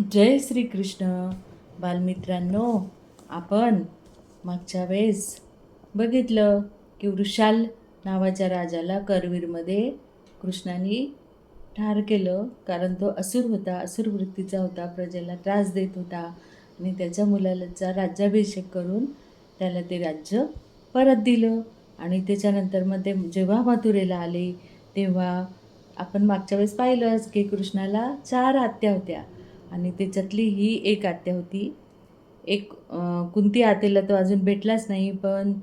जय श्री कृष्ण. बालमित्रांनो, आपण मागच्या वेळेस बघितलं की वृषाल नावाच्या राजाला करवीरमध्ये कृष्णाने ठार केलं, कारण तो असुर होता, असुर वृत्तीचा होता, प्रजेला त्रास देत होता आणि त्याच्या मुलाचा राज्याभिषेक करून त्याला ते राज्य परत दिलं. आणि त्याच्यानंतर मग ते जेव्हा मथुरेला आले तेव्हा आपण मागच्या वेळेस पाहिलंच की कृष्णाला 4 आत्या होत्या आणि त्याच्यातली ही एक आत्या होती. एक कुंती आतेला तो अजून भेटलाच नाही, पण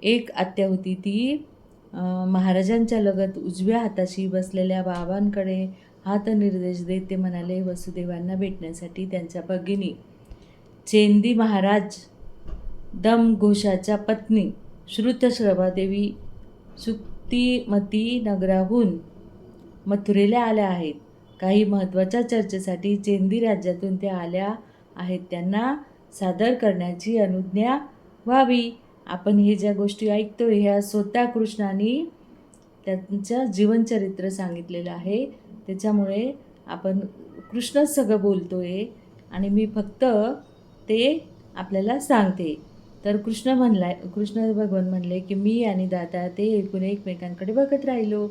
एक आत्या होती ती महाराजांच्या लगत उजव्या हाताशी बसलेल्या बाबांकडे हात निर्देश देत ते म्हणाले, वसुदेवांना भेटण्यासाठी त्यांच्या भगिनी चेंदी महाराज दमघोषाच्या पत्नी श्रुतश्रवादेवी सुक्तिमती नगराहून मथुरेला आल्या आहेत. काही महत्त्वाच्या चर्चेसाठी चेंदी राज्यातून त्या आल्या आहेत. त्यांना सादर करण्याची अनुज्ञा व्हावी. आपण हे ज्या गोष्टी ऐकतो ह्या स्वतः कृष्णाने त्यांचं जीवनचरित्र सांगितलेलं आहे. त्याच्यामुळे आपण कृष्णच सगळं बोलतो आहे आणि मी फक्त ते आपल्याला सांगते. तर कृष्ण भगवान म्हणले की मी आणि दादा ते एकूण एकमेकांकडे बघत राहिलो.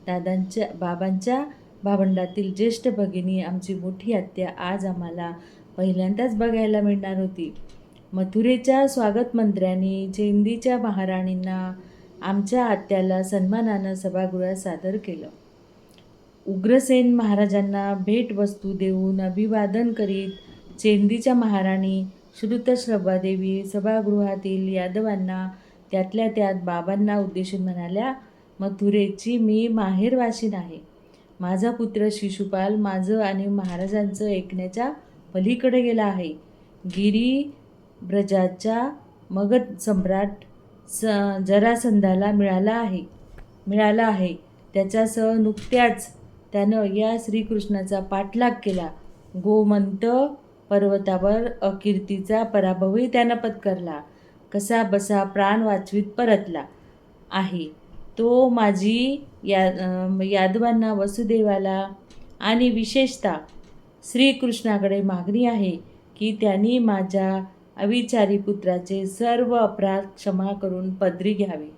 बाबांच्या भावंडातील ज्येष्ठ भगिनी आमची मोठी आत्या आज आम्हाला पहिल्यांदाच बघायला मिळणार होती. मथुरेच्या स्वागत मंत्र्यांनी चेंदीच्या महाराणींना आमच्या आत्याला सन्मानानं सभागृहात सादर केलं. उग्रसेन महाराजांना भेटवस्तू देऊन अभिवादन करीत चेंदीच्या महाराणी श्रुतश्रवादेवी सभागृहातील यादवांना त्यातल्या त्यात बाबांना उद्देशून म्हणाल्या, मथुरेची मी माहेरवाशीण आहे. माझा पुत्र शिशुपाल माझं आणि महाराजांचं ऐकण्याच्या पलीकडे गेला आहे. गिरिब्रजाच्या मगध सम्राट जरासंधाला मिळाला आहे. त्याच्यासह नुकत्याच त्यानं या श्रीकृष्णाचा पाठलाग केला. गोमंत पर्वतावर अकीर्तीचा पराभवही त्यानं पत्करला. कसा बसा प्राण वाचवीत परतला आहे. तो माझी यादवांना वसुदेवाला आणि विशेषतः श्रीकृष्णाकडे मागणी आहे की त्यांनी माझ्या अविचारी पुत्राचे सर्व अपराध क्षमा करून पदरी घ्यावे.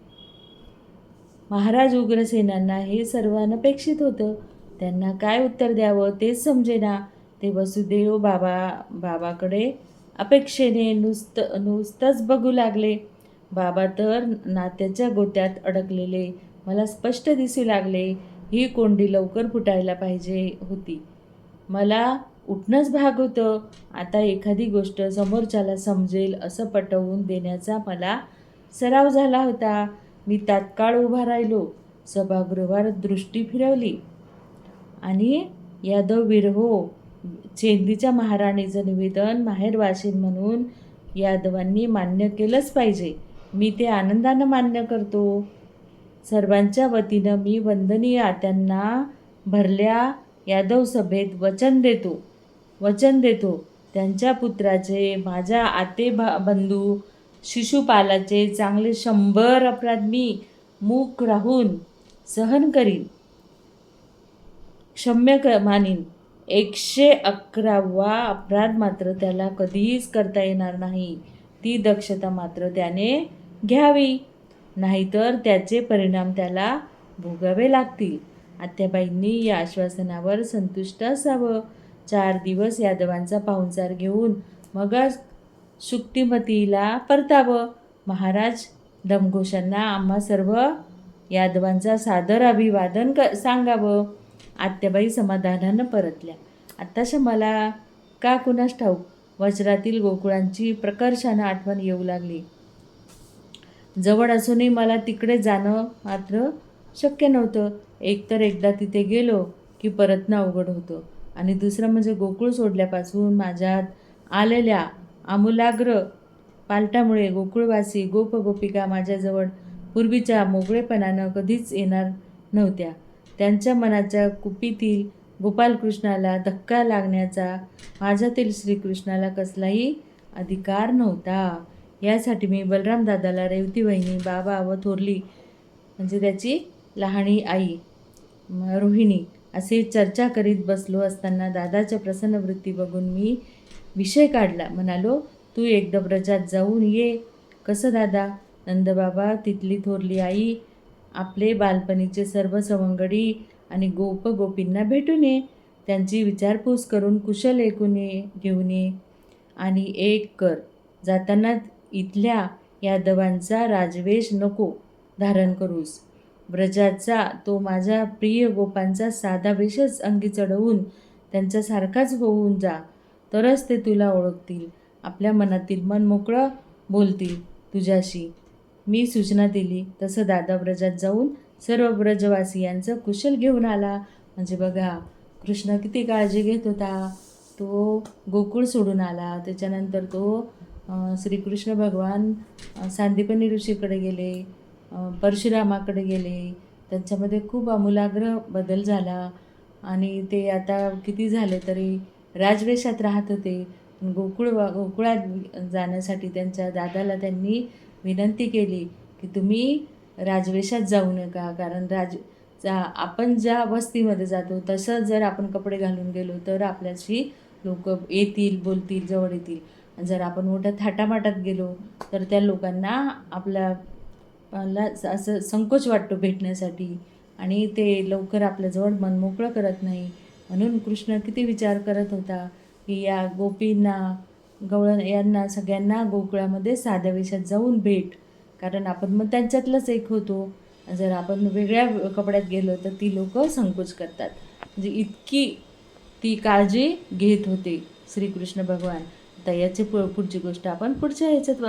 महाराज उग्रसेनांना हे सर्व अनपेक्षित होतं. त्यांना काय उत्तर द्यावं तेच समजेना. ते वसुदेव बाबाकडे अपेक्षेने नुसतंच बघू लागले. बाबा तर नात्याच्या गोत्यात अडकलेले मला स्पष्ट दिसू लागले. ही कोंडी लवकर फुटायला पाहिजे होती. मला उठणंच भाग होतं. आता एखादी गोष्ट समोरच्याला समजेल असं पटवून देण्याचा मला सराव झाला होता. मी तात्काळ उभा राहिलो. सभागृहावर दृष्टी फिरवली आणि यादववीर हो, चेंदीच्या महाराणीचं निवेदन माहेरवाशीण म्हणून यादवांनी मान्य केलंच पाहिजे. मी ते आनंदानं मान्य करतो. सर्वांच्या वतीनं मी वंदनीय आत्यांना भरल्या यादव सभेत वचन देतो त्यांच्या पुत्राचे माझ्या बंधू शिशुपालाचे चांगले 100 अपराध मी मूक राहून सहन करीन, क्षम्य मानीन. 111वा अपराध मात्र त्याला कधीच करता येणार नाही. ती दक्षता मात्र त्याने घ्यावी, नाहीतर त्याचे परिणाम त्याला भोगावे लागतील. आत्याबाईंनी या आश्वासनावर संतुष्ट असावं. 4 दिवस यादवांचा पाहुणचार घेऊन मगच शुक्तिमतीला परतावं. महाराज दमघोषांना आम्हा सर्व यादवांचा सादर अभिवादन सांगावं. आत्याबाई समाधानानं परतल्या. आत्ताशा मला का कुणास ठाऊक वज्रातील गोकुळांची प्रकर्षानं आठवण येऊ लागली. जवळ असूनही मला तिकडे जाणं मात्र शक्य नव्हतं. एकतर एकदा तिथे गेलो की परतणं अवघड होतं आणि दुसरं म्हणजे गोकुळ सोडल्यापासून माझ्यात आलेल्या आमूलाग्र पालटामुळे गोकुळवासी गोपगोपिका माझ्याजवळ पूर्वीच्या मोकळेपणानं कधीच येणार नव्हत्या. त्यांच्या मनाच्या कुपीतील गोपालकृष्णाला धक्का लागण्याचा माझ्यातील श्रीकृष्णाला कसलाही अधिकार नव्हता. यासाठी मी बलराम दादाला, रेवती वहिनी, बाबा व थोरली म्हणजे त्याची लहाणी आई रोहिणी असे चर्चा करीत बसलो असताना दादाच्या प्रसन्न वृत्ती बघून मी विषय काढला. म्हणालो, तू एकदा ब्रजात जाऊन ये. कसं दादा? नंदबाबा, तिथली थोरली आई, आपले बालपणीचे सर्व सवंगडी आणि गोपींना भेटून ये. त्यांची विचारपूस करून कुशल ऐकून घेऊन ये. आणि एक कर, जाताना इथल्या यादवांचा राजवेश नको धारण करूस. ब्रजाचा तो माझ्या प्रिय गोपांचा साधा वेशच अंगी चढवून त्यांच्यासारखाच होऊन जा. तरच ते तुला ओळखतील, आपल्या मनातील मन मोकळं बोलतील तुझ्याशी. मी सूचना दिली तसं दादा ब्रजात जाऊन सर्व ब्रजवासियांचं कुशल घेऊन आला. म्हणजे बघा, कृष्ण किती काळजी घेत होता. तो गोकुळ सोडून आला. त्याच्यानंतर तो श्रीकृष्ण भगवान सांदीपनी ऋषीकडे गेले, परशुरामाकडे गेले. त्यांच्यामध्ये खूप आमूलाग्र बदल झाला आणि ते आता किती झाले तरी राजवेषात राहत होते. गोकुळात जाण्यासाठी त्यांच्या दादाला त्यांनी विनंती केली की तुम्ही राजवेषात जाऊ नका, कारण आपण ज्या वस्तीमध्ये जातो तसं जर आपण कपडे घालून गेलो तर आपल्याशी लोक येतील, बोलतील, जवळ येतील. जर आपण मोठ्या थाटामाटात गेलो तर त्या लोकांना आपल्याला असं संकोच वाटतो भेटण्यासाठी आणि ते लवकर आपल्याजवळ मन मोकळं करत नाही. म्हणून कृष्ण किती विचार करत होता की या गोपींना, यांना सगळ्यांना गोकुळामध्ये साध्या वेशात जाऊन भेट, कारण आपण मग त्यांच्यातलंच एक होतो. जर आपण वेगळ्या कपड्यात गेलो तर ती लोक संकोच करतात. म्हणजे इतकी ती काळजी घेत होते श्रीकृष्ण भगवान. आता याची पुढची गोष्ट आपण पुढच्या ह्याच्यात